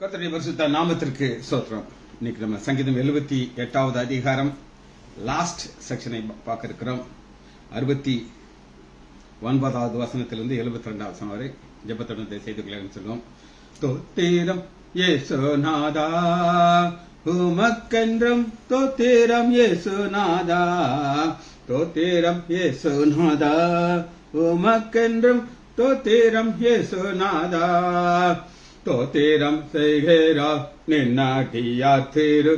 கர்த்தருடைய பரிசுத்த நாமத்திற்கு ஸ்தோத்திரம். இன்னைக்கு நம்ம சங்கீதம் 78வது அதிகாரம் லாஸ்ட் செக்ஷனை பார்க்க இருக்கிறோம். 69வது வசனத்திலிருந்து 72வது வசனம் வரை ஜெபத்துடன் செய்து கொள்ள சொல்லுவோம். தோத்திரம் இயேசுநாதா உமக்கென்றும் தோத்திரம் இயேசுநாதா, தோத்திரம் இயேசுநாதா உமக்கென்றும் தோத்திரம் இயேசுநாதா, தோத்திரம் செய்கிறா நின்னாட்டியார் திரு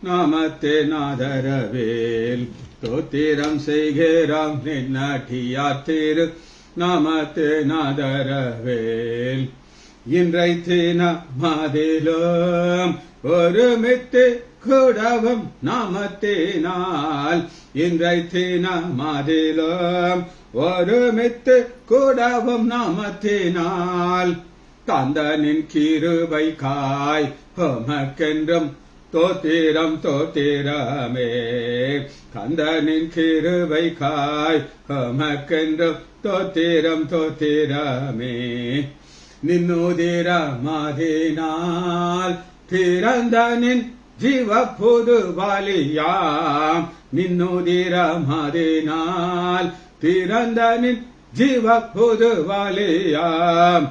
நாமத்தே நாதரவேல், தோத்திரம் செய்கிறாம் நின்னாட்டியார் திரு நாமத்தே நாதரவேல். இன்றைத்தின மாதிலும் ஒருமித்து கூடவும் நாமத்தினால், இன்றைத்தின மாதிலும் ஒருமித்து கூடவும் நாமத்தினால், தந்தனின் கிருபை காய் உமக்கென்றும் தோத்திரம் தோத்திரமே, கந்தனின் கிருபை காய் உமக்கென்றும் தோத்திரம் தோத்திரமே. நின்னுதிரமாதினால் பிறந்தனின் ஜீவ புது பலியாம், நின்னுதிரமாதினால் பிறந்தனின் ஜீவ புது பலியாம்,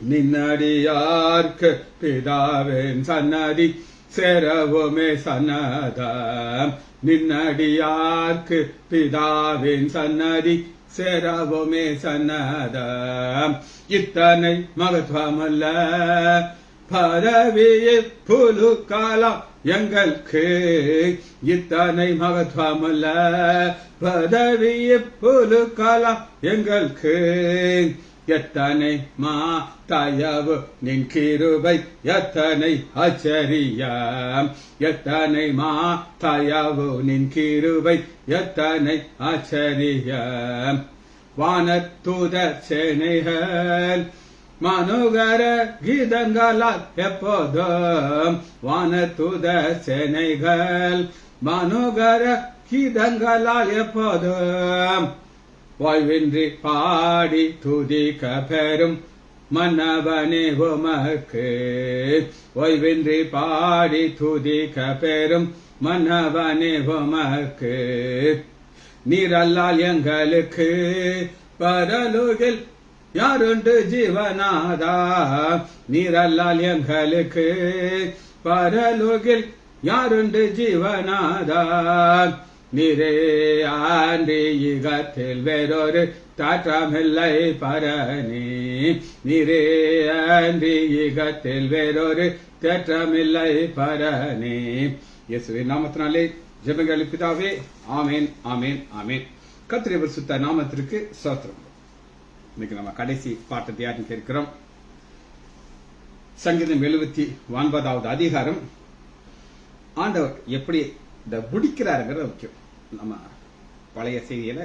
நின்னடியார்க்கு பிதாவின் சன்னதி சேரவுமே சன்னதம், நின்னடியார்க்கு பிதாவின் சன்னதி சேரவுமே சன்னதம். இத்தனை மகத்துவமல்ல பதவியை புலு காலம் எங்களுக்கு, இத்தனை மகத்துவமல்ல பதவியை புலு காலம் எங்களுக்கு, எத்தனை மா தயவு நின் கிருபை எத்தனை ஆச்சரியம், எத்தனை மா தயவு நின் கிருபை எத்தனை ஆச்சரியம். வானத்தூத சேனைகள் மனோகர கீதங்களால் எப்போதும், வானத்தூத சேனைகள் மனோகர கீதங்களால் எப்போதும், வாய்வின்றி பாடி துதிக்க பெறும் மன்னவனே உமக்கு, ஓய்வின்றி பாடி துதிக்க பெறும் மன்னவனே உமக்கு. நீரல்லால் எங்களுக்கு பரலோகில் யாருண்டு ஜீவநாதா, நீரல்லால் எங்களுக்கு பரலோகில் யாருண்டு ஜீவநாதா, நீரே ஆண்டி யுகத்தில் வேறொரு தாற்றமில்லை பரணி, நீரே ஆண்டி யுகத்தில் வேறொரு தேற்றமில்லை பரணி. இயேசுவின் நாமத்தினாலே ஜெபங்கள் பிதாவே, ஆமேன் ஆமேன் ஆமேன். கர்த்தருடைய பரிசுத்த நாமத்திற்கு ஸ்தோத்திரம். இன்னைக்கு நம்ம கடைசி பாட்டை தியானிக்க இருக்கிறோம். சங்கீதம் 79வது அதிகாரம். ஆண்டவர் எப்படி இந்த முடிக்கிறாருங்கிறது முக்கியம். நம்ம பழைய செய்தியில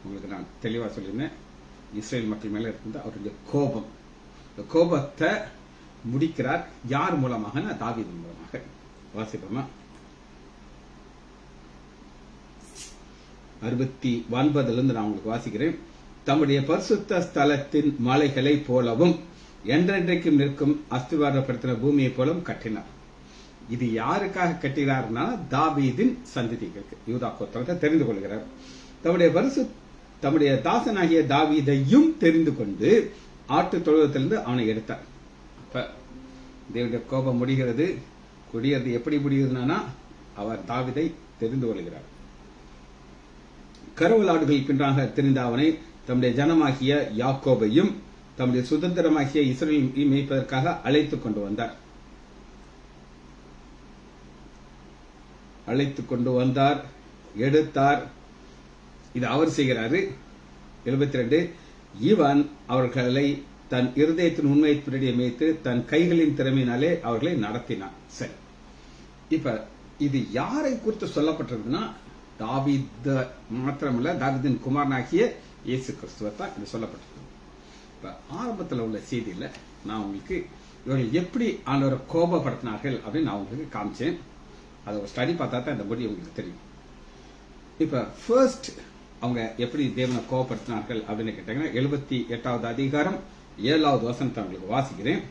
உங்களுக்கு நான் தெளிவா சொல்லியிருந்தேன். இஸ்ரேல் மக்கள் மேல இருந்த அவருடைய கோபம், இந்த கோபத்தை முடிக்கிறார். யார் மூலமாக? தாவீது மூலமாக. வாசிப்போமா? 69 நான் உங்களுக்கு வாசிக்கிறேன். தம்முடைய பரிசுத்த ஸ்தலத்தின் மலைகளை போலவும் என்றென்றைக்கும் நிற்கும் அஸ்திவாரப்படுத்தின பூமியை போலவும் கட்டினார். இது யாருக்காக கட்டினார்னா தாவீதின் சந்ததிகளுக்கு, யூதா கோத்திரத்தை தெரிந்து கொள்கிறார். தம்முடைய தாசனாகிய தாவீதையும் தெரிந்து கொண்டு ஆட்டு தொழுவத்திலிருந்து அவனை எடுத்தார். அப்ப தேவனுடைய கோபம் முடிகிறது. குடியது எப்படி முடிகிறதுனா அவர் தாவீதை தெரிந்து கொள்கிறார். கருவலாடுகள் பின்றாக தெரிந்த அவனை தம்முடைய ஜனமாகிய யாக்கோபையும் தம்முடைய சுதந்திரமாகிய இஸ்ரவேலை மேய்ப்பதற்காக அழைத்துக் கொண்டு வந்தார். அழைத்துக் கொண்டு வந்தார், எடுத்தார். இது அவர் செய்கிறாரு. 72 இவன் அவர்களை தன் இருதயத்தின் உண்மைப்படி மேய்த்து தன் கைகளின் திறமையினாலே அவர்களை நடத்தினான். சரி, இப்ப இது யாரை குறித்து சொல்லப்பட்டிருக்குன்னா தாவீது மாத்திரமல்ல, தாவீதின் குமாரனாகிய இயேசு கிறிஸ்துவை தான் இது சொல்லப்பட்டிருக்கு. இப்ப ஆரம்பத்தில் உள்ள செய்தியில நான் உங்களுக்கு இவர்கள் எப்படி ஆண்டவரை கோபப்படுத்தினார்கள் அப்படின்னு நான் உங்களுக்கு காமிச்சேன். அதை ஒரு ஸ்டடி பார்த்தா தான் இந்த முடி உங்களுக்கு தெரியும். இப்ப ஃபர்ஸ்ட் அவங்க எப்படி தேவனை கோபப்படுத்தினார்கள் அப்படின்னு கேட்டாங்கன்னா 78வது அதிகாரம் 7வது வசனத்தை உங்களுக்கு வாசிக்கிறேன்.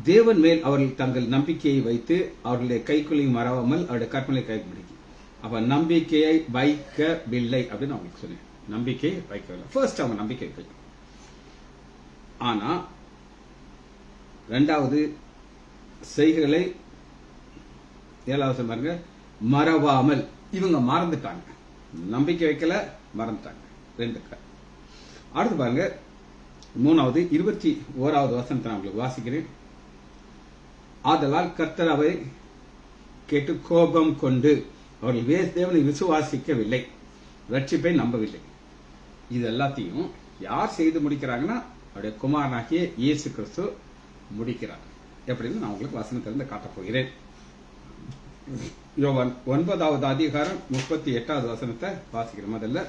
தேவன் மேல் அவர்கள் தங்கள் நம்பிக்கையை வைத்து அவர்களுடைய கைக்குள்ளையும் மறவாமல் அவருடைய கற்பனை கைப்பிடிக்கும். அப்ப நம்பிக்கையை வைக்கவில்லை அப்படின்னு அவங்களுக்கு சொன்னேன். நம்பிக்கையை வைக்கவில்லை. ஃபர்ஸ்ட் அவங்க நம்பிக்கை வைக்கல. ஆனா இரண்டாவது செய்கைகளை 7வது பாருங்க, மறவாமல். இவங்க மறந்துட்டாங்க. நம்பிக்கை வைக்கல, மறந்துட்டாங்க. 2. அடுத்து பாருங்க 3வது 21வது வசனத்தை நான் உங்களுக்கு வாசிக்கிறேன். ஆதலால் கர்த்தர் அவரை கேட்டு கோபம் கொண்டு அவர்கள் தேவனை விசுவாசிக்கவில்லை, ரட்சிப்பை நம்பவில்லை. இது எல்லாத்தையும் யார் செய்து முடிக்கிறாங்கன்னா அவருடைய குமாரனாகிய இயேசு கிறிஸ்து முடிக்கிறார். எப்படின்னு நான் உங்களுக்கு வசனத்திலிருந்து காட்டப் போகிறேன். யோவான் 9வது அதிகாரம் 38வது வசனத்தை வாசிக்கிறேன். முதல்ல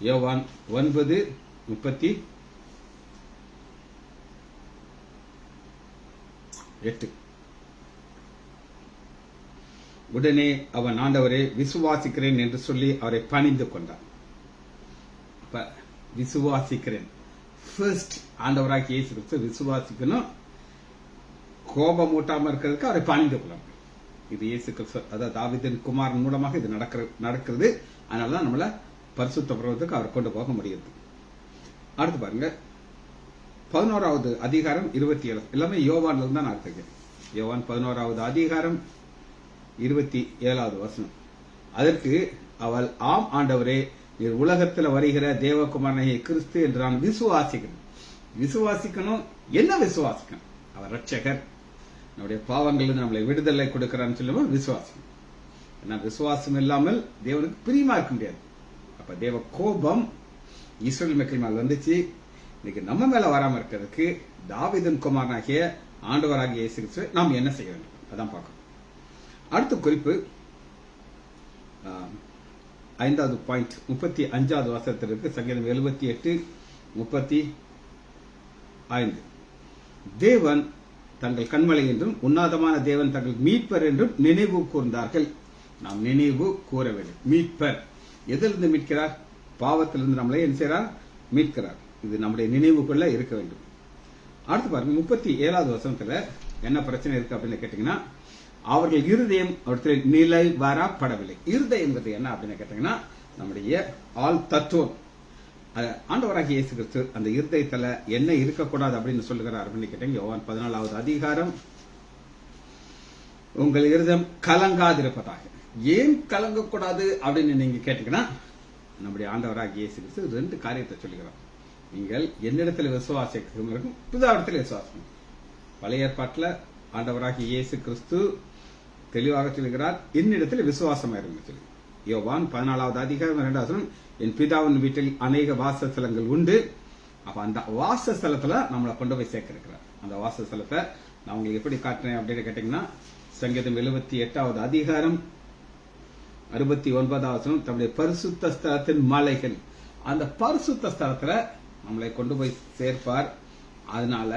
யோவான் 9:38. உடனே அவன் ஆண்டவரை விசுவாசிக்கிறேன் என்று சொல்லி அவரை பணிந்து கொண்டான். விசுவாசிக்கிறேன், ஃபர்ஸ்ட் ஆண்டவராக இயேசு கிறிஸ்து விசுவாசிக்கணும். கோபம் ஊட்டாம இருக்கிறதுக்கு அவரை பணிந்து கொள்ளணும். இது இயேசு கிறிஸ்து, அதாவது தாவீதின் குமாரன் மூலமாக இது நடக்கிறது. அதனாலதான் நம்மள பரிசுத்த பருவத்துக்கு அவர் கொண்டு போக முடியுது. அடுத்து பாருங்க 11வது அதிகாரம் 27. எல்லாமே யோவான்ல இருந்து தான் நான் எடுத்துக்கிறேன். யோவான் 11வது அதிகாரம் 27வது வசனம். அதற்கு அவள், ஆம் ஆண்டவரே, நீர் உலகத்தில் வருகிற தேவகுமாரனை கிறிஸ்து என்று நான் விசுவாசிக்கணும். என்ன விசுவாசிக்கணும்? அவர் ரட்சகர், நம்முடைய பாவங்கள் நம்மளை விடுதலை கொடுக்கிறான்னு சொல்லுவோம். விசுவாசம். ஏன்னா விசுவாசம் இல்லாமல் தேவனுக்கு பிரியமா இருக்க முடியாது. அப்ப தேவ கோபம் இஸ்ரவேல் மக்கள் மேல் வந்துச்சு. இன்னைக்கு நம்ம மேல வராம இருக்கிறதுக்கு தாவீதின் குமாரனாகிய ஆண்டவராகிய இயேசு கிறிஸ்து நாம் என்ன செய்ய வேண்டும் அதான் பார்க்கணும். அடுத்த குறிப்பு 5வது பாயிண்ட் 35வது வசனத்திற்கு சங்கீதம் 78:35. தேவன் தங்கள் கண்மலை என்றும் உன்னதமான தேவன் தங்கள் மீட்பர் என்றும் நினைவு கூர்ந்தார்கள். நாம் நினைவு கூற வேண்டும். மீட்பர் எதிலிருந்து மீட்கிறார்? பாவத்திலிருந்து நம்மளை என்ன செய்யறார்? மீட்கிறார். இது நம்முடைய நினைவுக்குள்ள இருக்க வேண்டும். அடுத்து பாருங்க 37வது வசனத்துல என்ன பிரச்சனை இருக்கு அப்படின்னு கேட்டீங்கன்னா, அவர்கள் இருதயம் அவற்றில் நிலை வரப்படவில்லை. இருதயம் என்ன அப்படின்னு கேட்டீங்கன்னா, நம்முடைய ஆள் தத்துவம். ஆண்டவராகிய இயேசு கிறிஸ்து அந்த இருதயத்துல என்ன இருக்கக்கூடாது அப்படின்னு சொல்லுகிறார் அப்படின்னு கேட்டீங்க. யோவான் 14வது அதிகாரம், உங்கள் இருதயம் கலங்காதிருப்பதாக. ஏன் கலங்கக்கூடாது அப்படின்னு நீங்க கேட்டீங்கன்னா, நம்முடைய ஆண்டவராகிய இயேசு கிறிஸ்து 2 காரியத்தை சொல்லுகிறார். நீங்கள் என்னிடத்தில் விசுவாசிக்கும், பிதாவிடத்தில் விசுவாசம். பழைய ஏற்பாட்டில் ஆண்டவராகிய இயேசு கிறிஸ்து தெளிவாக சொல்கிறார், என்னிடத்தில் விசுவாசமா இருங்க சொல்லி. யோவான் 14வது அதிகாரம் 2வது வசனம், என் பிதாவின் வீட்டில் அநேக வாசஸ்தலங்கள் உண்டு. அப்ப அந்த வாசஸ்தலத்துல நம்மளை கொண்டு போய் சேர்க்க இருக்கிறார். அந்த வாசஸ்தலத்தை நான் உங்களுக்கு எப்படி காட்டுறேன் அப்படின்னு கேட்டீங்கன்னா, சங்கீதம் 78வது அதிகாரம் 69வது வசனம், தம்முடைய பரிசுத்த ஸ்தலத்தின் மலைகள். அந்த பரிசுத்த ஸ்தலத்துல நம்மளை கொண்டு போய் சேர்ப்பார். அதனால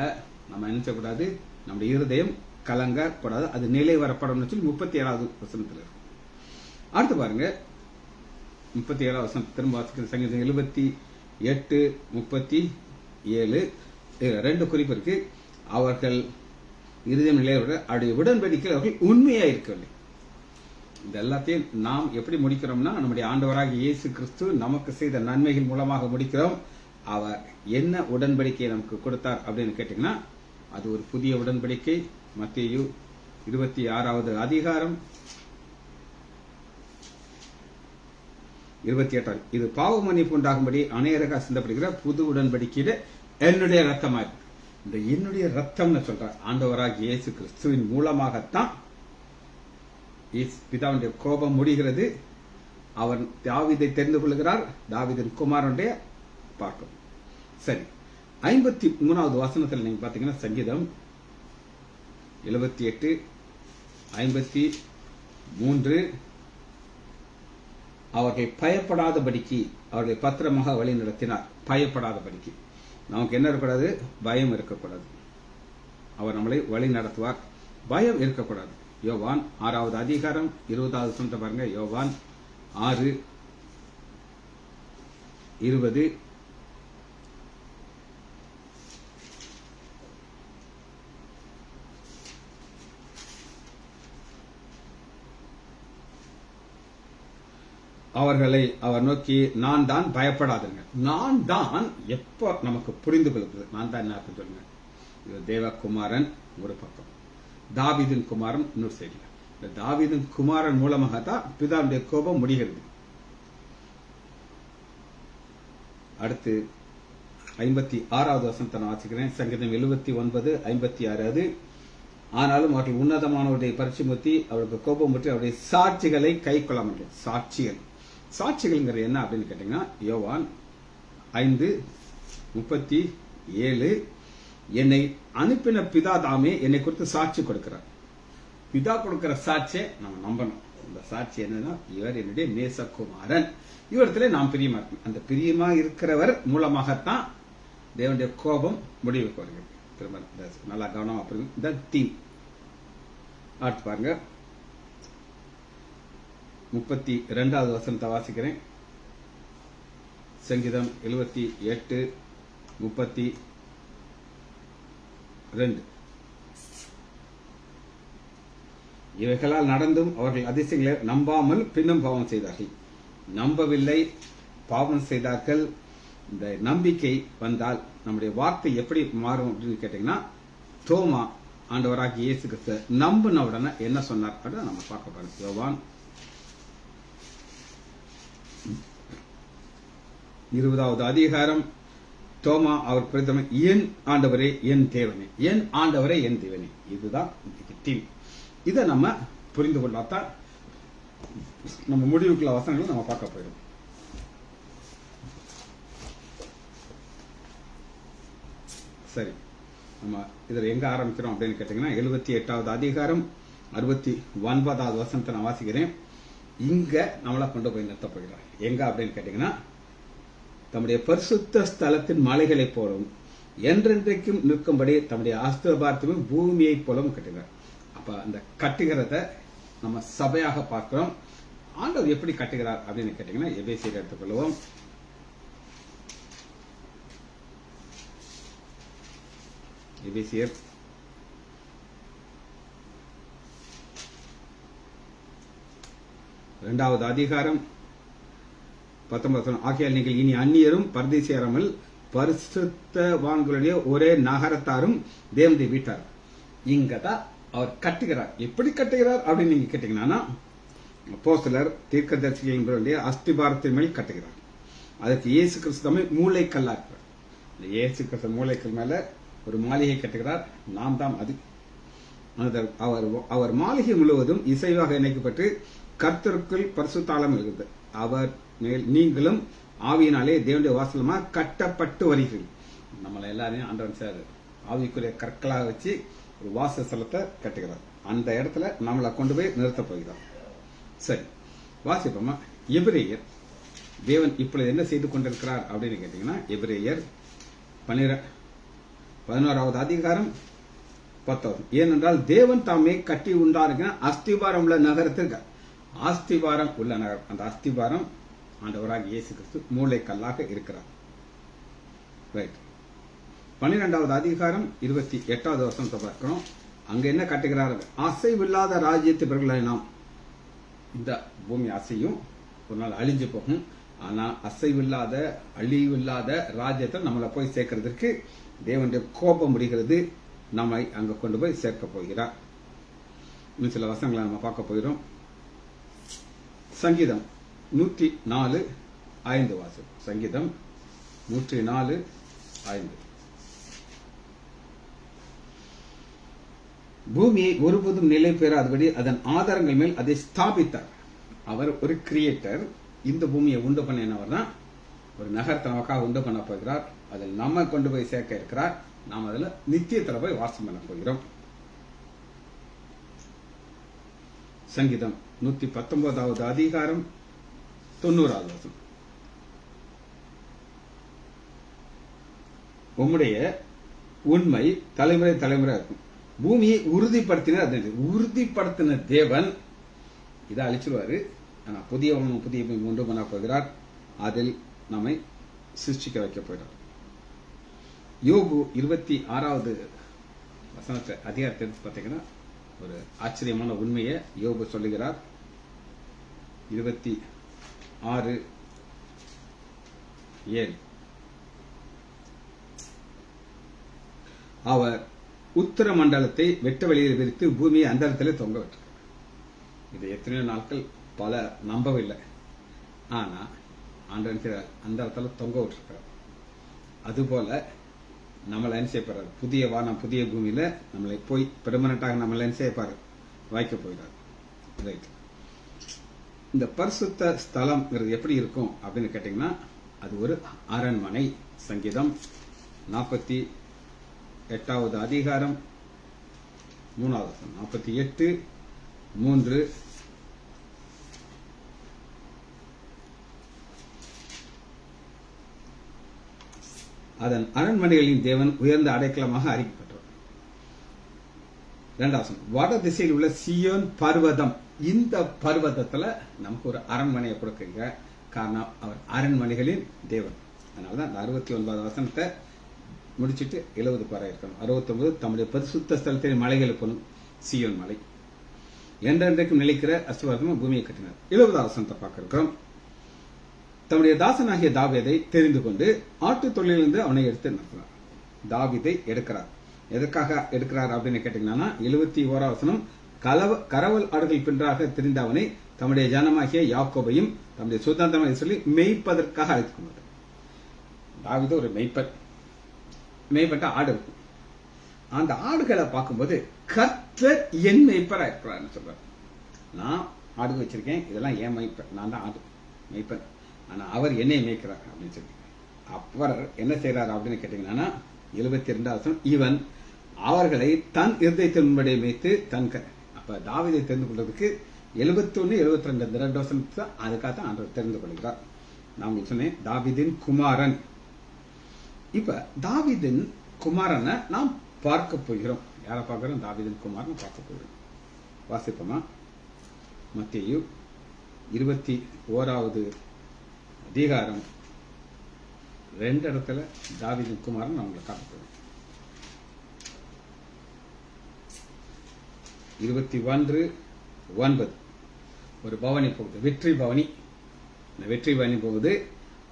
நம்ம என்ன செய்யக்கூடாது? நம்முடைய இருதயம் கலங்கக்கூடாது. அது நிலை வரப்படும் சொல்லி 37வது வசனத்தில் இருக்கு. அடுத்து பாருங்க 37வது வசனம் திரும்ப வாசிக்கிற சங்கீதம் 78:37. 2 குறிப்பு இருக்கு. அவர்கள் இருதயம் நிலையோட அவருடைய உடன்படிக்கையில் அவர்கள் உண்மையா இருக்கவில்லை. இந்த எல்லாத்தையும் நாம் எப்படி முடிக்கிறோம்னா, நம்முடைய ஆண்டவராக இயேசு கிறிஸ்து நமக்கு செய்த நன்மைகள் மூலமாக முடிக்கிறோம். அவர் என்ன உடன்படிக்கையை நமக்கு கொடுத்தார் அப்படின்னு கேட்டீங்கன்னா, அது ஒரு புதிய உடன்படிக்கை. மத்தேயு 26வது அதிகாரம் 28. இது பாவ மன்னிப்பு உண்டாகும்படி அநேகருக்காக சிந்தப்படுகிற புது உடன்படிக்கையில என்னுடைய ரத்தமா இருக்கு. இந்த என்னுடைய ரத்தம்னு சொல்றார். ஆண்டவராகிய இயேசு கிறிஸ்துவின் மூலமாகத்தான் பிதாவுடைய கோபம் முடிகிறது. அவர் தாவீதை தெரிந்து கொள்கிறார். தாவீதின் குமாரனுடைய பார்க்கும். சரி, 53வது வசனத்தில் நீங்க பாத்தீங்கன்னா, சங்கீதம் 78:53, அவர்கள் பயப்படாதபடிக்கு அவர்களை பத்திரமாக வழி நடத்தினார். பயப்படாதபடிக்கு நமக்கு என்ன இருக்கக்கூடாது? பயம் இருக்கக்கூடாது. அவர் நம்மளை வழி நடத்துவார். பயம் இருக்கக்கூடாது. யோவான் 6வது அதிகாரம் 20வது வசனத்தை பாருங்க. யோவான் 6:20. அவர்களை அவர் நோக்கி, நான் தான், பயப்படாதுங்க. நான் தான் எப்போ நமக்கு புரிந்து கொள்கிறது? நான் தான் என்ன அர்த்தம் சொல்லுங்க? இது தேவகுமாரன் ஒரு பக்கம், தாவீதின் குமாரன் இன்னொரு சைடில். இந்த தாவீதின் குமாரன் மூலமாக தான் பிதாவுடைய கோபம் முடிகிறது. அடுத்து 56வது வசனத்தை நான் வாசிக்கிறேன். சங்கீதம் 79:56. அது ஆனாலும் அவர்கள் உன்னதமானவருடைய பரிசுமுத்தி அவருக்கு கோபம் முற்றி அவருடைய சாட்சிகளை கை கொள்ளாமல். சாட்சிகள்ங்கிறது என்ன அப்படின்னு கேட்டீங்கன்னா, யோவான் 5:37, என்னை அனுப்பின பிதா தாமே என்னை குறித்து சாட்சி கொடுக்கிறார். பிதா கொடுக்கிற சாட்சியை நம்ம நம்பணும். இந்த சாட்சி என்னன்னா, இவர் என்னுடைய நேசகுமாரன், இவரிடத்துல நாம் பிரியமா இருக்கணும். அந்த பிரியமா இருக்கிறவர் மூலமாகத்தான் தேவனுடைய கோபம் முடிவுக்கு வருகிறது. திரும்ப நல்லா கவனம் அப்படி இந்த தீம் அடுத்து பாருங்க. 32வது வசனத்தை வாசிக்கிறேன். சங்கீதம் 78:32. இவைகளால் நடந்தும் அவர்கள் அதிசயங்களை நம்பாமல் பின்னும் பாவம் செய்தார்கள். நம்பவில்லை, பாவம் செய்தார்கள். இந்த நம்பிக்கை வந்தால் நம்முடைய வார்த்தை எப்படி மாறும் அப்படின்னு கேட்டீங்கன்னா, தோமா ஆண்டவராகி இயேசு கிறிஸ்து நம்பின உடனே என்ன சொன்னார் அப்படின்னு நம்ம பார்க்க போறோம். யோவான் 20வது அதிகாரம். தோமா அவர் பிரதம, என் ஆண்டவரே என் தேவனே, என் ஆண்டவரே என் தேவனே. இதுதான் டீம். இதை நம்ம புரிந்து கொள்ளாதான் நம்ம முடிவுக்குள்ள வசனங்களை நம்ம பார்க்க போயிடும். சரி, நம்ம இதுல எங்க ஆரம்பிக்கிறோம் அப்படின்னு கேட்டீங்கன்னா, 78வது அதிகாரம் 69வது வசனத்தை நான் வாசிக்கிறேன். இங்க நம்மள கொண்டு போய் நிறுத்த போகிறார். எங்க அப்படின்னு கேட்டீங்கன்னா, தம்முடைய பரிசுத்த ஸ்தலத்தின் மாளிகளை போலவும் என்றென்றைக்கும் நிற்கும்படி தம்முடைய அஸ்திபாரத்தையும் பூமியை போலவும் கட்டுகிறார். அப்ப அந்த கட்டுகிறத நம்ம சபையாக பார்க்கிறோம். ஆண்டவர் எப்படி கட்டுகிறார் அப்படின்னு கேட்டீங்கன்னா, எபேசியர் எடுத்துக்கொள்வோம். எபேசியர் 2வது அதிகாரம் 19. ஆகையால் நீங்கள் இனி அந்நியரும் பரதேசியராமல் பரிசுத்தவான்களுடைய ஒரே நகரத்தாரும் தேவனுடைய வீட்டார். இங்கதான் அவர் கட்டுகிறார். எப்படி கட்டுகிறார் அப்படின்னு நீங்க கேட்டீங்கன்னா, அப்போஸ்தலர் தீர்க்கதரிசிகளுடைய அஸ்திபாரத்தின் மேல் கட்டுகிறார். அதற்கு இயேசு கிறிஸ்து மூளைக்கல்லா இருக்கிறார். இயேசு கிறிஸ்து மூளைக்கல் மேல ஒரு மாளிகை கட்டுகிறார். நாம் தான் அது. அவர் மாளிகை முழுவதும் இசைவாக இணைக்கப்பட்டு கர்த்தருக்குள் பரிசுத்தாளம் இருக்கிறது. அவர் மேல் நீங்களும் ஆவியினாலே தேவனுடைய வாசலமா கட்டப்பட்டு வருகிறீர்கள். நம்மளை எல்லாரையும் ஆண்டவன் சார் ஆவிக்குரிய கற்களாக வச்சு ஒரு வாசஸ்தலத்தை கட்டுகிறார். அந்த இடத்துல நம்மளை கொண்டு போய் நிறுத்த போகிறார். சரி, வாசிப்போமா. எபிரேயர் தேவன் இப்பொழுது என்ன செய்து கொண்டிருக்கிறார் அப்படின்னு கேட்டீங்கன்னா, எபிரேயர் 11வது அதிகாரம் 10. ஏனென்றால் தேவன் தாமே கட்டி உண்டாருங்க அஸ்திபாரம் உள்ள நகரத்திற்கு, அஸ்திபாரம் உள்ள நகரம், அந்த அஸ்திபாரம் ஆண்டவராக இயேசு கிறிஸ்து மூளைக்கல்லாக இருக்கிறார். ரைட். 12வது அதிகாரம் 28வது வசனத்தை பார்க்கிறோம். அங்க என்ன கட்டுகிறார்? அசைவில்லாத ராஜ்யத்தை பிறகு நாம், இந்த பூமி அசையும், ஒரு நாள் அழிஞ்சு போகும். ஆனா அசைவில்லாத அழிவில்லாத ராஜ்யத்தை நம்மளை போய் சேர்க்கறதுக்கு தேவனுடைய கோபம் முடிகிறது. நம்மை அங்க கொண்டு போய் சேர்க்க போகிறார். இன்னும் சில வசனங்களை நம்ம பார்க்க போகிறோம். சங்கீதம் 104:5 வாசம். சங்கீதம் 104:5. பூமியை ஒருபோதும் நிலை பெறாதபடி அதன் ஆதாரங்கள் மேல் அதை ஸ்தாபித்தார். அவர் ஒரு கிரியேட்டர். இந்த பூமியை உண்டு பண்ணினவர் தான். ஒரு நகரத்தை நமக்காக உண்டு பண்ண போகிறார். அதில் நம்ம கொண்டு போய் சேர்க்க இருக்கிறார். நாம் அதுல நித்தியத்துல போய் வாசம் பண்ண போகிறோம். சங்கீதம் 119வது அதிகாரம் 90வது வசனம். உம்முடைய உண்மை தலைமுறை தலைமுறை இருக்கும். பூமியை உறுதிப்படுத்தின தேவன் இதை அழிச்சிருவாரு. ஆனா புதிய உண்டு பண்ண போகிறார். அதில் நம்மை சிருஷ்டிக்க வைக்க போகிறார். யோபு 26வது வசனத்தை அதிகாரத்தை எடுத்து பார்த்தீங்கன்னா, ஒரு ஆச்சரியமான உண்மையை யோபு சொல்லுகிறார். 6, 7. அவர் உத்தர மண்டலத்தை வெட்ட வெளியில் விரித்து பூமியை அந்தரத்தில் தொங்க விட்டார். இது எத்தனையோ நாட்கள் பல நம்பவில்லை. ஆனா ஆண்டவர் அந்த இடத்துல தொங்க விட்டுருக்கிறார். அதுபோல நம்மளை என்ன செய்யப்படுறாரு, புதிய வானம் புதிய பூமியில நம்மளை போய் பெர்மனண்டாக நம்மளை என்ன செய்யப்பாரு, வாய்க்க போயிடாரு. ரைட். இந்த பரிசுத்த ஸ்தலம் எப்படி இருக்கும் அப்படின்னு கேட்டீங்கன்னா, அது ஒரு அரண்மனை. சங்கீதம் 48வது அதிகாரம் 3வது வசனம். 48:3. அதன் அரண்மனைகளின் தேவன் உயர்ந்த அடைக்கலமாக அறிக்கப்பட்டார். 2வது வட திசையில் உள்ள சியோன் பர்வதம். இந்த பர்வதத்துல நமக்கு ஒரு அரண்மனையை கொடுக்குங்க. காரணம், அவர் அரண்மனைகளின் தேவன். அதனாலதான் அந்த 69வது வசனத்தை முடிச்சிட்டு 70 பாறை இருக்கணும். 69 தம்முடைய பரிசுத்த ஸ்தலத்தின் மலைகளுக்கு சியோன் மலை என்றென்றைக்கும் நிலைக்கிற அஸ்திவாரமும் பூமியை கட்டினார். 70வது வசனத்தை பார்க்க இருக்கிறோம். தம்முடைய தாசனாகிய தாவீதை தெரிந்து கொண்டு ஆட்டு தொழிலிருந்து அவனை எடுத்து நடத்தினார். தாவீதை எடுக்கிறார். எதற்காக எடுக்கிறார் அப்படின்னு கேட்டீங்கன்னா, 71வது வசனம், கரவல் ஆடுகள் பின்றாக தெரிந்த அவனை தம்முடைய ஜனமாகிய யாக்கோபையும் தம்முடைய சுதந்திரமாக சொல்லி மெய்ப்பதற்காக அழைத்துக் கொண்டார். தாவீது ஒரு மெய்ப்பட்ட ஆடு இருக்கும். அந்த ஆடுகளை பார்க்கும்போது கர்த்தர் என் மெய்ப்பரா இருக்கிறார் சொல்றார். நான் ஆடு வச்சிருக்கேன், இதெல்லாம் என் மெய்ப்பர், நான் தான் ஆடு மெய்ப்பர், ஆனா அவர் என்னை மேய்க்கிறார் அப்படின்னு சொல்லி அவர் என்ன செய்யறாரு அப்படின்னு கேட்டீங்கன்னா, 72வது வசனம், இவன் அவர்களை தன் இருதயத்தின் முன்படியே மேய்த்து தன் அப்ப தாவீதை தெரிந்து கொள்வதற்கு 71, 72 இந்த 2 வசனத்தை தான் அதுக்காக ஆண்டவர் தெரிந்து கொள்கிறார். நான் சொன்னேன் தாவீதின் குமாரன். இப்ப தாவீதின் குமாரனை நாம் பார்க்க போகிறோம். யாரை பார்க்கிறோம்? தாவீதின் குமாரன் பார்க்க போகிறோம். வாசிப்போமா? மத்தேயு 21வது அதிகாரம் 2 இடத்துல தாவீதின் குமாரன் நான் உங்களை காட்ட போறேன். 21:9 ஒரு பவனி போகுது, வெற்றி பவனி. இந்த வெற்றி பவனி போகுது.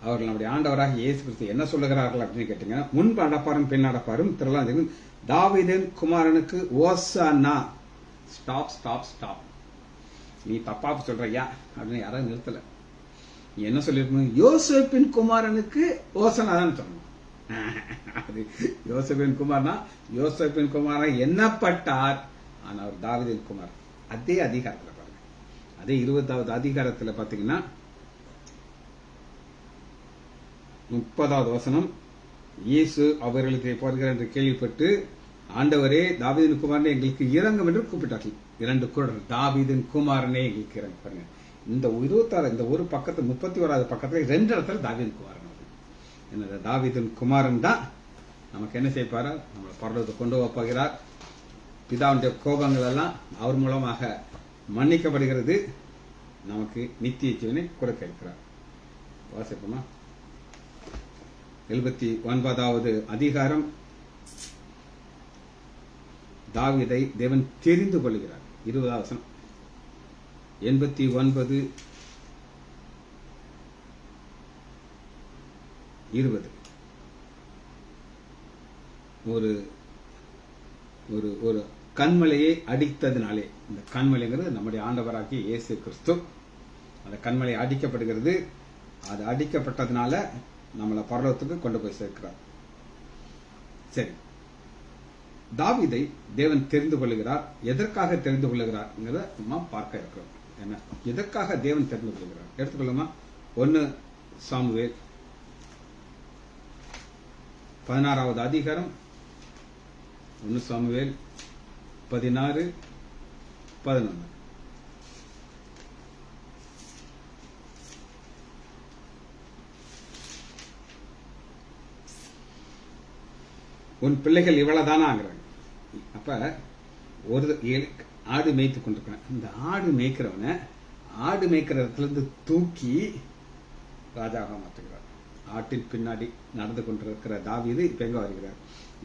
அவர்கள் நம்முடைய ஆண்டவராக இயேசு கிறிஸ்து என்ன சொல்லுகிறார்கள் அப்படின்னு கேட்டீங்கன்னா, முன்பு அடப்பாரும் பின் அடப்பாரும் திரளாம் தாவீதின் குமாரனுக்கு ஓசானா. Stop stop stop. நீ தப்பா சொல்றியா அப்படின்னு யாராவது நிறுத்தல. நீ என்ன சொல்லிருக்கணும்? யோசேப்பின் குமாரனுக்கு ஓசனா தான் சொல்லணும். அது யோசேப்பின் குமார்னா யோசேப்பின் குமாரன் எண்ணப்பட்டார், ஆனா அவர் தாவீதின் குமார். அதே அதிகாரத்தில் பாருங்க, அதே 20வது அதிகாரத்தில் பாத்தீங்கன்னா 30வது வசனம், இயேசு அவர்களுக்கு போகிறார் என்று கேள்விப்பட்டு, ஆண்டவரே தாவீதின் குமாரனே எங்களுக்கு இறங்கும் என்று கூப்பிட்டார்கள். 2 குரல், தாவீதின் குமாரனே எங்களுக்கு இறங்கு. பாருங்க, இந்த 26 இந்த ஒரு பக்கத்து 31வது பக்கத்துல 2 இடத்துல தாவீதின் குமாரன். என்ன தாவீதின் குமாரன் தான் நமக்கு என்ன செய்ப்பாரு? நம்மளை பரலோகத்தை கொண்டு போகிறார். பிதாவுடைய கோபங்கள் எல்லாம் அவர் மூலமாக மன்னிக்கப்படுகிறது. நமக்கு நித்திய ஜீவனை கொடுக்க இருக்கிறார். வாசிப்போமா? 79வது அதிகாரம். தாவீதை தேவன் தெரிந்து கொள்கிறார். 20வது வசனம். 89:20 ஒரு கண்மலையை அடித்ததினாலே, இந்த கண்மலைங்கிறது நம்முடைய ஆண்டவராகிய இயேசு கிறிஸ்து. அந்த கண்மலை அடிக்கப்படுகிறது. அது அடிக்கப்பட்டதுனால நம்மளை பரலோகத்துக்கு கொண்டு போய் சேர்க்கிறார். சரி, தாவீதை தேவன் தெரிந்து கொள்கிறார். எதற்காக தெரிந்து கொள்கிறார் நம்ம பார்க்க இருக்கிறோம். என்ன, எதற்காக தேவன் தெரிந்து கொள்கிறார் எடுத்துக்கொள்ளுமா? 1 சாமுவேல் 16வது அதிகாரம். 1 சாமுவேல் 16:11. உன் பிள்ளைகள் இவ்வளவுதானாங்கிறாங்க. அப்ப ஒரு ஆடு மேய்த்து கொண்டிருக்கிறேன். இந்த ஆடு மேய்க்கிறவன ஆடு மேய்க்கிற இடத்துல இருந்து தூக்கி ராஜாவாக மாற்றுகிறார். ஆட்டின் பின்னாடி நடந்து கொண்டிருக்கிற தாவீது இப்ப எங்க வருகிறார்?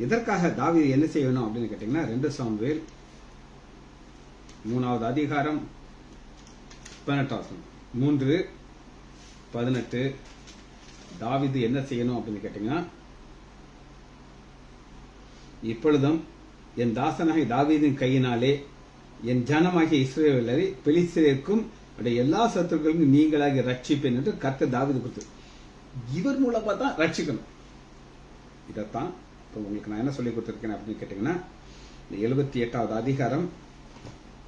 எதற்காக தாவீது என்ன செய்யணும் அப்படின்னு கேட்டீங்கன்னா, 2 சாமுவேல் 3வது அதிகாரம் 18வது 3 18 தாவீது என்ன செய்யணும் அப்படின்னு கேட்டீங்கன்னா, இப்பொழுதும் என் தாசனாகிய தாவீதின் கையினாலே என் ஜனமாகிய இஸ்ரவேலரை பெலிஸ்தருக்கும் எல்லா சத்துருக்களுக்கும் நீங்களாக ரட்சிப்பேன் என்று கர்த்தர் தாவீது கொடுத்து, இவர் மூலமா தான் ரட்சிக்கணும். இதைத்தான் இப்போ உங்களுக்கு நான் என்ன சொல்லி கொடுத்துருக்கேன் அப்படின்னு கேட்டீங்கன்னா, இந்த 78வது அதிகாரம்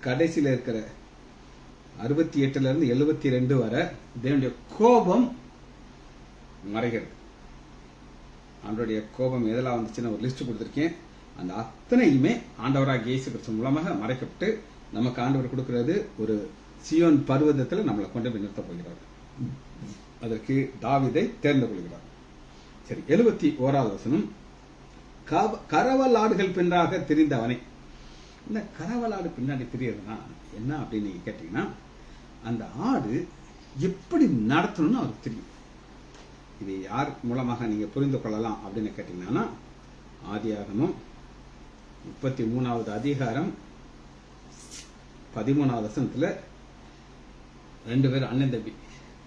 கடைசியில் இருக்கிற 68 இருந்து 72 வரை தேவனுடைய கோபம் மறைகிறது. ஆண்டவருடைய கோபம் எதெல்லாம் வந்துச்சுன்னு ஒரு லிஸ்ட் கொடுத்துருக்கேன். அந்த அத்தனையுமே ஆண்டவராக இயேசு கிறிஸ்து மூலமாக மறைக்கப்பட்டு நமக்கு ஆண்டவர் கொடுக்கிறது ஒரு சியோன் பர்வதத்தில் நம்மளை கொண்டு போய் நிறுத்த போகிறார். அதற்கு தாவீதை தேர்ந்து கொள்கிறார். சரி, 71வது வசனம், கரவலாடுகள் பின்னாக திரிந்தவனை. இந்த கரவலாடு பின்னாடி தெரியறதுனா என்ன அப்படின்னு நீங்க கேட்டீங்கன்னா, அந்த ஆடு எப்படி நடத்தணும்னு அவருக்கு தெரியும். இது யார் மூலமாக நீங்க புரிந்து கொள்ளலாம் அப்படின்னு கேட்டீங்கன்னா, ஆதியாகமம் 33வது அதிகாரம் 13வது வசனத்துல 2 பேர் அண்ணன் தம்பி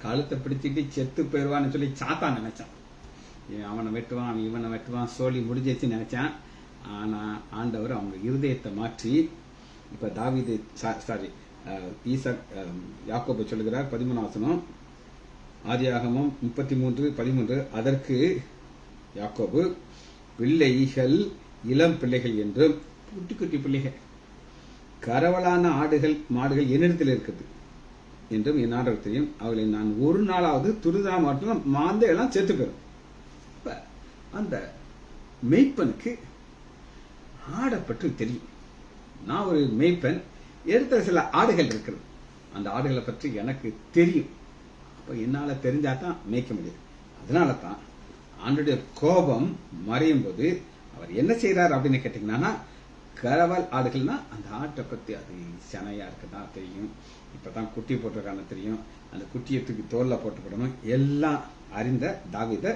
கழுத்தை பிடிச்சிட்டு செத்து போயிடுவான்னு சொல்லி சாத்தான் நினைச்சான். அவனை வெட்டுவான், இவனை வெட்டுவான், சோழி முடிஞ்சிச்சு நினைச்சான். ஆனா ஆண்டவர் அவங்க இருதயத்தை மாற்றி, இப்ப தாவீது யாக்கோபு சொல்லுகிறார் 13வது வசனம், ஆதியாகமம் 33:13, அதற்கு யாக்கோபு, பிள்ளைகள் இளம் பிள்ளைகள் என்றும் குட்டி குட்டி பிள்ளைகள் கரவலான ஆடுகள் மாடுகள் என்னிடத்தில் இருக்குது என்றும் என் ஆண்டவர் தெரியும். அவளை நான் ஒரு நாளாவது துரிதா மாற்றம் மாந்த எல்லாம் செத்து போயிடும். அந்த மெய்ப்பனுக்கு ஆடை பற்றி தெரியும். நான் ஒரு மெய்ப்பன், எடுத்த சில ஆடுகள் இருக்கிறது, அந்த ஆடுகளை பற்றி எனக்கு தெரியும். அப்ப என்னால தெரிஞ்சாதான் மேய்க்க முடியும். அதனால தான் ஆண்டுடைய கோபம் மறையும் போது அவர் என்ன செய்யறார் அப்படின்னு கேட்டீங்கன்னா, கரவல் ஆடுகள்னா அந்த ஆட்டை பத்தி அது சனையா இருக்குதா தெரியும், இப்பதான் குட்டி போட்டிருக்கான தெரியும், அந்த குட்டியை தூக்கி தோல்ல போட்டுக்கிடணும், எல்லாம் அறிந்த தாவீதை.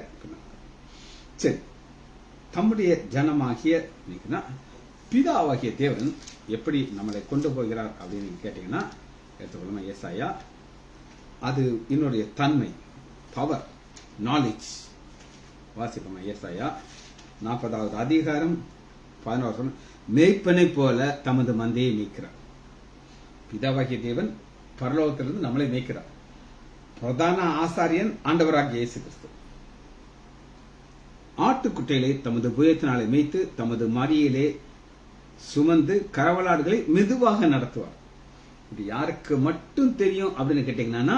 சரி, தம்முடைய ஜனமாகிய பிதாவாகிய தேவன் எப்படி நம்மளை கொண்டு போகிறார் அப்படின்னு கேட்டீங்கன்னா, எடுத்துக்கொள்ளும் ஏசாயா, அது என்னுடைய தன்மை, பவர், நாலேஜ். வாசிப்போம் ஏசாயா 40வது அதிகாரம் 11, மேய்ப்பனை போல தமது மந்தையை மேய்க்கிறார். பிதாவாகிய தேவன் பரலோகத்திலிருந்து நம்மளை மேய்க்கிறார். பிரதான ஆசாரியன் ஆண்டவராகிய இயேசு கிறிஸ்து ஆட்டுக்குட்டைகளை தமது புயத்தினாலே மேய்த்து தமது மடியிலே சுமந்து கரவலாடுகளை மெதுவாக நடத்துவார். இது யாருக்கு மட்டும் தெரியும் அப்படின்னு கேட்டீங்கன்னா,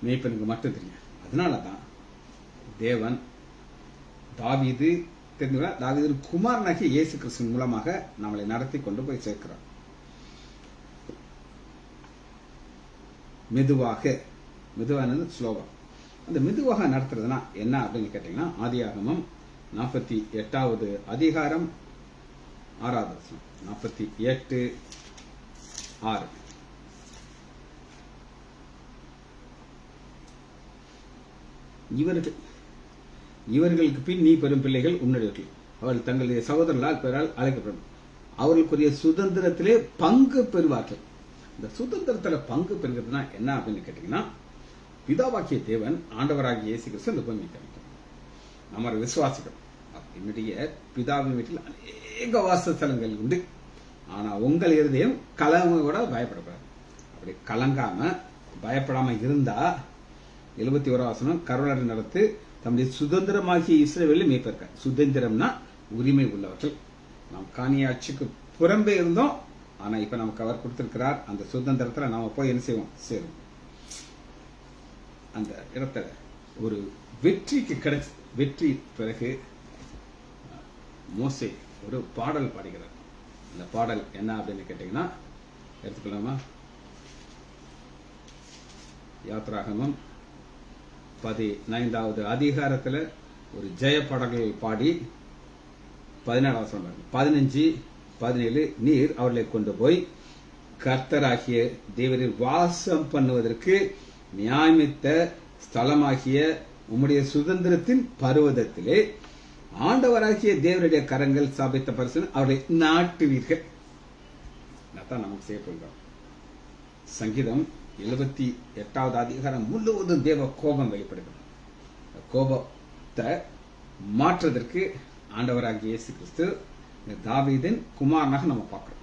மேய்ப்பனுக்கு மட்டும் தெரியும். அதனாலதான் தேவன் தாவீது தெரிஞ்சுக்கிறார், தாவீதின் குமாரனாகிய இயேசு கிறிஸ்து மூலமாக நம்மளை நடத்தி கொண்டு போய் சேர்க்கிறார். மெதுவானது ஸ்லோவா. அந்த மெதுவாக நடத்துறதுனா என்ன அப்படின்னு கேட்டீங்கன்னா, ஆதியாகமம் 48வது அதிகாரம் 6வது வசனம், 48:6. இவர்களுக்கு பின் நீ பெரும் பிள்ளைகள் உன்னுடையவர்கள், அவர்கள் தங்களுடைய சகோதரர்களால் பெயரால் அழைக்கப்படும், அவர்களுக்குரிய சுதந்திரத்திலே பங்கு பெறுவார்கள். இந்த சுதந்திரத்துல பங்கு பெறுகிறதுனா என்ன அப்படின்னு கேட்டீங்கன்னா, பிதாவாக்கிய தேவன் ஆண்டவராகிய இயேசு கிறிஸ்து இந்த பூமியை தருகிறார். நம்ம விசுவாசிகள் என்னுடைய பிதாவின் வீட்டில் அநேக வாசஸ்தலங்கள் உண்டு, ஆனா உங்கள் இருதயம் கலங்க கூட பயப்படக்கூடாது. அப்படி கலங்காம பயப்படாம இருந்தா 71வது வசனம், கரவலாடு நடத்து தம்முடைய சுதந்திரமாகிய இஸ்ரவேலில் மேய்ப்பர்கள். சுதந்திரம்னா உரிமை உள்ளவர்கள். நாம் காணியாட்சிக்கு புறம்பே இருந்தோம், ஆனா இப்ப நமக்கு அவர் கொடுத்திருக்கிறார். அந்த சுதந்திரத்துல நாம போய் என்ன செய்வோம், சேரும். அந்த இடத்துல ஒரு வெற்றிக்கு கிடைச்ச வெற்றி பிறகு மோசே ஒரு பாடல் பாடுகிறார். அந்த பாடல் என்ன அப்படின்னு கேட்டீங்கன்னா, எடுத்துக்கலாமா, யாத்ராகமம் 15வது அதிகாரத்துல ஒரு ஜெய பாடல்கள் பாடி 17வது சொன்னாங்க. 15, 17, நீர் அவர்களை கொண்டு போய் கர்த்தராகிய தேவரில் வாசம் பண்ணுவதற்கு நியாயமித்த ஸ்தலமாகிய உம்முடைய சுதந்திரத்தின் பர்வதத்திலே ஆண்டவராகிய தேவருடைய கரங்கள் ஸ்தாபித்த பரிசு அவர்களை நாட்டுவீர்கள். நமக்கு செய்ய போகிறோம். சங்கீதம் 78வது அதிகாரம் முழுவதும் தேவ கோபம் வெளிப்படுகிறது. கோபத்தை மாற்றுவதற்கு ஆண்டவராகிய இயேசு கிறிஸ்து தாவீதின் குமாரனாக நம்ம பார்க்கிறோம்.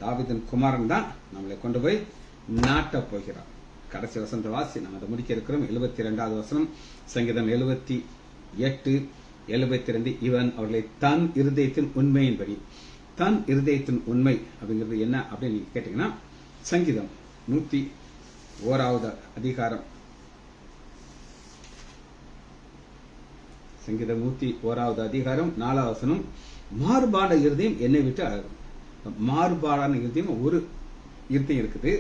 தாவீதின் குமாரன் தான் நம்மளை கொண்டு போய் நாட்ட போகிறார். கடைசி வசனத்தை வாசி நம்ம அதை முடிக்க இருக்கிறோம். 72வது வசனம், சங்கீதம் 78:72. இவன் அவர்களை தன் இருதயத்தின் உண்மையின்படி. தன் இருதயத்தின் உண்மை அப்படிங்கிறது என்ன அப்படின்னு நீங்க கேட்டீங்கன்னா, சங்கீதம் 101வது அதிகாரம், சங்கீதம் 101வது அதிகாரம் 4வது வசனம், மாறுபாட இருதயம் என்னை விட்டு அழகும். மாறுபாடான இருதயம் ஒரு இருதயம் இருக்குது,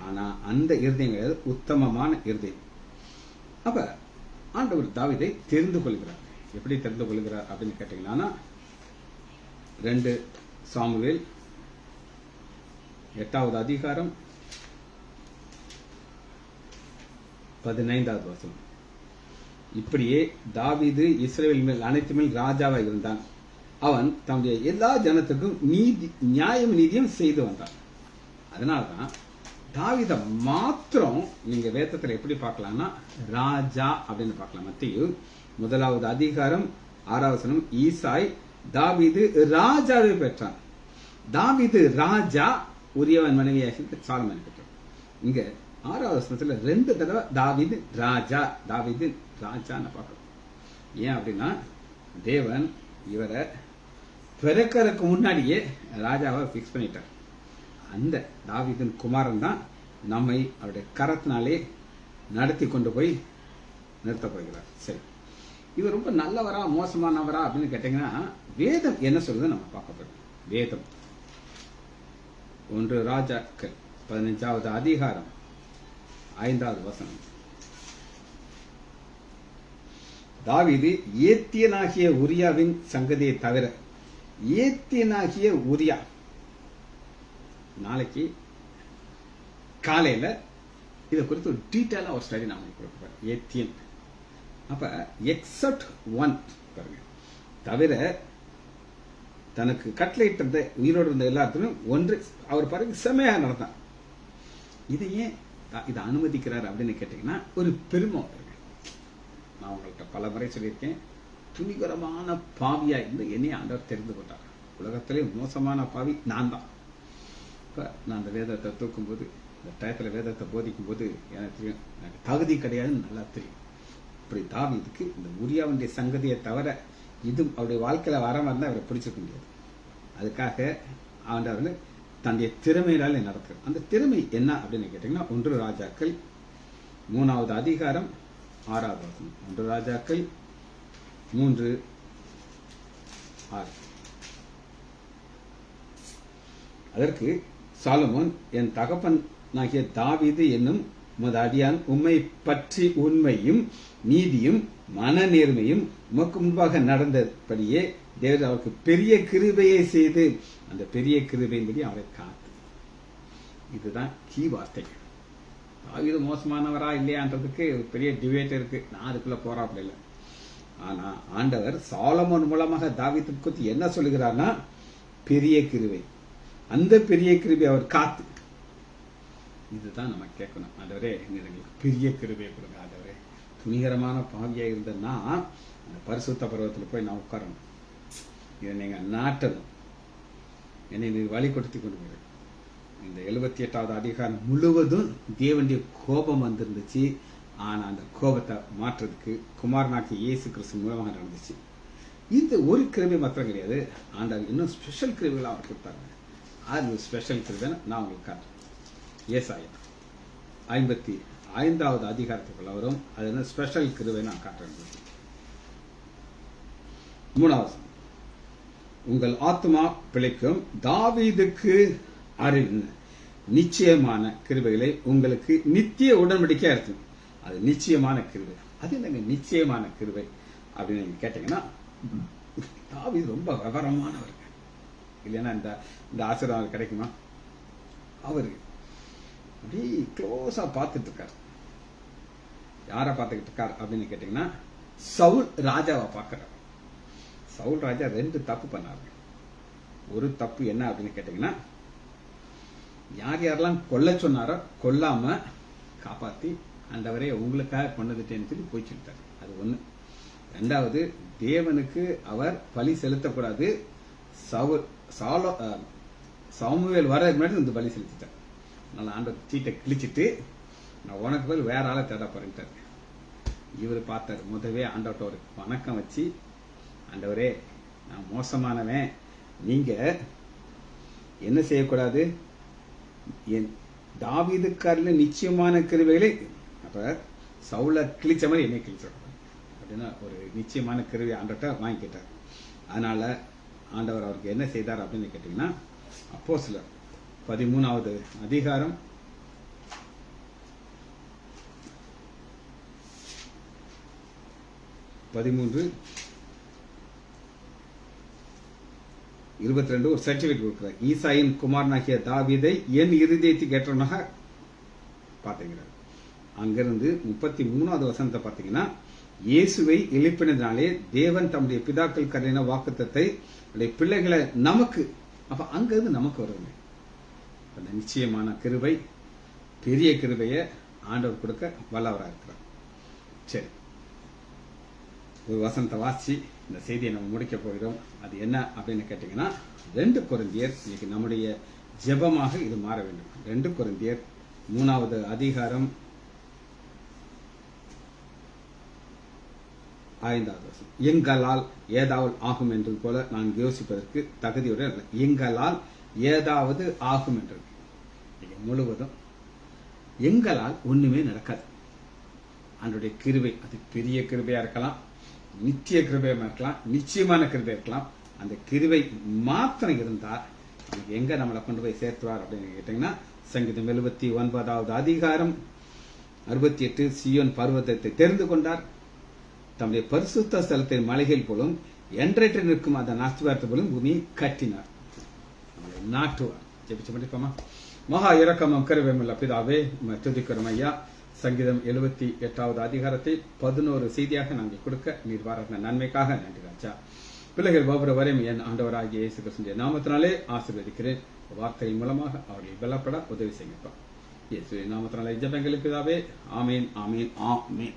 ஆனா அந்த இருதயம் கிடையாது, உத்தமமான இருதயம். அப்ப ஆண்டவர் தாவீதை தெரிந்து கொள்கிறார். எப்படி தெரிந்து கொள்கிறார் அப்படின்னு கேட்டீங்கன்னா, 2 சாமுவேல் 8வது அதிகாரம் 15வது வசனம். இப்படியே தாவீது இஸ்ரவேல் மேல் அனைத்து மேல் ராஜாவாக இருந்தான். அவன் தன்னுடைய எல்லா ஜனத்துக்கும் நியாயம் நீதியும் செய்து வந்தான். அதனால்தான் தாவீதை மாத்திரம் நீங்க வேதத்துல எப்படி பார்க்கலாம்னா ராஜா அப்படின்னு பார்க்கலாம். மத்தேயு 1வது அதிகாரம் 6வது வசனம், ஈசாய் தாவீது ராஜாவை பெற்றான். தாவீது ராஜா, உரியவன் மனைவியாக சாலமன் பெற்றான். இங்க 6வது வசனத்துல 2 தடவை தாவீது ராஜா, தாவீது ராஜான்னு பார்க்கணும். ஏன் அப்படின்னா, தேவன் இவரை பிறக்கறதுக்கு முன்னாடியே ராஜாவை பிக்ஸ் பண்ணிட்டார். அந்த தாவீதின் குமாரன் தான் நம்மை அவருடைய கரத்தினாலே நடத்தி கொண்டு போய் நிறுத்த போகிறார். சரி, இவர் ரொம்ப நல்லவரா மோசமானவரா அப்படின்னு கேட்டீங்கன்னா, வேதம் என்ன சொல்லுது நம்ம பார்க்க போறோம். வேதம் 1 ராஜாக்கள் 15வது அதிகாரம் 5வது வசனம். தாவீது ஏத்தியனாகிய உரியாவின் சங்கதியை தவிர, ஏத்தியனாகிய உரியா, நாளைக்கு காலையில இதை குறித்து ஒரு டீட்டெயிலா ஒரு ஸ்டடி நான் கொடுப்பேன். ஏத்தியன். அப்ப எக்ஸப்ட் 1 பாருங்க, தவிர தனக்கு கட்டளையிட்ட உயிரோடு இருந்த எல்லாத்துக்கும் ஒன்று அவர் பாருங்க செமையாக நடந்தான். இதை ஏன் இதை அனுமதிக்கிறார் அப்படின்னு கேட்டீங்கன்னா, ஒரு பெருமை. நான் உங்கள்கிட்ட பல முறை சொல்லியிருக்கேன், துணிகரமான பாவியா இருந்து என்னைய ஆண்டவர் தெரிந்து கொண்டார். உலகத்திலே மோசமான பாவி நான் தான். இப்ப நான் அந்த வேதத்தை தூக்கும்போது, இந்த டயத்துல வேதத்தை போதிக்கும் போது எனக்கு தெரியும், எனக்கு தகுதி கிடையாதுன்னு நல்லா தெரியும். இப்படி தாவீதுக்கு இந்த உரியாவுடைய சங்கதியை தவிர இது அவருடைய வாழ்க்கையில வர இருந்தா அவரை பிடிச்சிக்க முடியாது. அதுக்காக ஆண்டவர் தன்னுடைய திறமையினால நடத்துறார். அந்த திறமை என்ன அப்படின்னு கேட்டீங்கன்னா, 1 ராஜாக்கள் 3வது அதிகாரம் 6வது வசனம். 1 ராஜாக்கள் 3:6. அதற்கு சாலமோன், என் தகப்பனாகிய தாவீது என்னும் உமது அடியான் உம்மை பற்றி உண்மையும் நீதியும் மன நேர்மையும் உமக்கு முன்பாக நடந்தபடியே தேவன் அவருக்கு பெரிய கிருபையை செய்து அந்த பெரிய கிருபையின்படி அவரை காத்து. இதுதான் கீ வார்த்தை. தாவீது மோசமானவரா இல்லையான்றதுக்கு பெரிய டிபேட் இருக்கு. நான் அதுக்குள்ள போறாப்புல இல்லை. ஆனா ஆண்டவர் சாலமோன் மூலமாக தாவீதுக்கு குறித்து என்ன சொல்லுகிறார்னா, பெரிய கிருபை. அந்த பெரிய கிருபை அவர் காத்து. இதுதான் நம்ம கேட்கணும். ஆண்டவரே, எங்களுக்கு பெரிய கிருபையை கொடுங்க. ஆண்டவரே, துணிகரமான பாவியா இருந்தேன்னா அந்த பரிசுத்த பருவத்தில் போய் நான் உட்காரணும். இதை நீங்க நாட்டணும். என்னை நீங்க வழி கொடுத்து கொண்டு போயிரு. இந்த 78வது அதிகாரம் முழுவதும் தேவனுடைய கோபம் வந்திருந்துச்சு. ஆனா அந்த கோபத்தை மாற்றுறதுக்கு குமாரனாக்கி இயேசு கிறிஸ்து மூலமாக நடந்துச்சு. இந்த ஒரு கிருபை மாத்திரம் கிடையாது, ஆண்டவர் இன்னும் ஸ்பெஷல் கிருபைகள் அவர் கொடுத்தாங்க. அது ஸ்பெஷல் கிருபைன்னு நான் உங்களுக்கு காட்டுறேன். ஏசாயா 55வது அதிகாரத்துக்குள்ள வரும். அது என்ன ஸ்பெஷல் கிருபை நான் காட்டுறேன். 3வது, உங்கள் ஆத்மா பிழைக்கும் தாவீதுக்கு அறிவின் நிச்சயமான கிருபைகளை உங்களுக்கு நித்திய உடன்படிக்கையா இருக்கும். அது நிச்சயமான கிருபை. அது என்னங்க நிச்சயமான கிருபை அப்படின்னு நீங்க கேட்டீங்கன்னா, தாவீது ரொம்ப விவரமானவர். இல்லைன்னா இந்த ஆசீர்வாதம் கிடைக்குமா? அவரு அப்படி க்ளோஸா பார்த்துட்டு இருக்காரு. யாரை பார்த்துக்கிட்டு இருக்கார் அப்படின்னு கேட்டீங்கன்னா, சவுல் ராஜாவை பார்க்கிறார். சவுல் ராஜா 2 தப்பு பண்ணாரு. ஒரு தப்பு என்ன அப்படின்னு கேட்டீங்கன்னா, யார் யாரெல்லாம் கொல்ல சொன்னாரோ கொல்லாம காப்பாத்தி ஆண்டவரே உங்களுக்காக கொண்டதுட்டேன்னு சொல்லி போய் சொல்லிட்டார். அது ஒண்ணு. ரெண்டாவது, தேவனுக்கு அவர் பலி செலுத்தக்கூடாது. சாமுவேல் வர்றதுக்கு முன்னாடி இந்த பலி செலுத்திட்டார். அதனால ஆண்டவர் சீட்டை கிழிச்சிட்டு நான் உனக்கு பதில் வேற ஆளை தேட போறேன்ட்டார். இவர் பார்த்தார். முதவே ஆண்டவர்கிட்ட ஒரு வணக்கம் வச்சு, ஆண்டவரே நான் மோசமானவன், நீங்க என்ன செய்யக்கூடாது, என் தாவீதுக்காரர்ல நிச்சயமான கிருபைகளை, அப்ப சவுல கிழிச்ச மாதிரி என்னை கிழிச்சிடக்கூடாது அப்படின்னா ஒரு நிச்சயமான கிருபை ஆண்டவர்கிட்ட வாங்கிக்கிட்டார். அதனால ஆண்டவர் அவருக்கு என்ன செய்தார் அப்படின்னு கேட்டீங்கன்னா, அப்போஸ்தலர் 13வது அதிகாரம் 13:22 ஒரு சர்டிபிகேட் கொடுக்கிறார். ஈசாயின் குமாரனாகிய தாவீதை என் இருதயத்துக்கு ஏற்றவனாக பாத்தீங்கிறார். அங்கிருந்து 33வது வசனத்தை பாத்தீங்கன்னா, இயேசுவை எழுப்பினதினாலே தேவன் தம்முடைய பிதாக்கள் கருதின வாக்குத்தத்தை பிள்ளைகளை நமக்கு, அப்ப அங்கிருந்து நமக்கு வருது அந்த நிச்சயமான கிருபை, பெரிய கிருபையை ஆண்டவர் கொடுக்க வல்லவராக இருக்கிறார். சரி, ஒரு வசனத்தை வாசி இந்த செய்தியை நம்ம முடிக்க போகிறோம். அது என்ன அப்படின்னு கேட்டீங்கன்னா, 2 கொரிந்தியர் இன்னைக்கு நம்முடைய ஜெபமாக இது மாற வேண்டும். 2 கொரிந்தியர் 3வது அதிகாரம் 5வது வசனம். எங்களால் ஏதாவது ஆகும் என்றது போல நான் யோசிப்பதற்கு தகுதியுடைய எங்களால் ஏதாவது ஆகும் என்றது முழுவதும் எங்களால் ஒண்ணுமே நடக்காது. அதனுடைய கிருபை, அது பெரிய கிருபையா இருக்கலாம், நித்திய கிருபையா இருக்கலாம், நிச்சயமான கிருபை இருக்கலாம். அந்த கிருபை மாத்திரம் இருந்தா எங்க நம்மளை கொண்டு போய் சேர்த்துவார் அப்படின்னு கேட்டீங்கன்னா, சங்கீதம் 79வது அதிகாரம் 68, சீயோன் பர்வதத்தை தெரிந்து கொண்டார், தம்முடைய பரிசுத்த ஸ்தலத்தை மலைகள் போலும் என்றைட்டு நிற்கும் அந்த நாஸ்திவார்த்தை போலும் பூமியை கட்டினார், நம்மளை நாட்டுவார். ஜெபிச்சு முடிப்போமா? மகா இரக்கமும் கருவேமுள்ள பிதாவே, துதிக்கிறோம் ஐயா. சங்கீதம் 78வது அதிகாரத்தை 11 செய்தியாக நாங்கள் கொடுக்க நீர் வார நன்மைக்காக நன்றி ராஜா. பிள்ளைகள் ஒவ்வொருவரையும் என் ஆண்டவராகிய இயேசு கிறிஸ்துவின் நாமத்தினாலே ஆசீர்வதிக்கிறேன். வார்த்தையின் மூலமாக அவர்கள் பலப்பட உதவி செய்யப்பா. இயேசுவின் நாமத்தினாலே ஜெபங்கள் பிதாவே. ஆமீன், ஆமீன், ஆமீன்.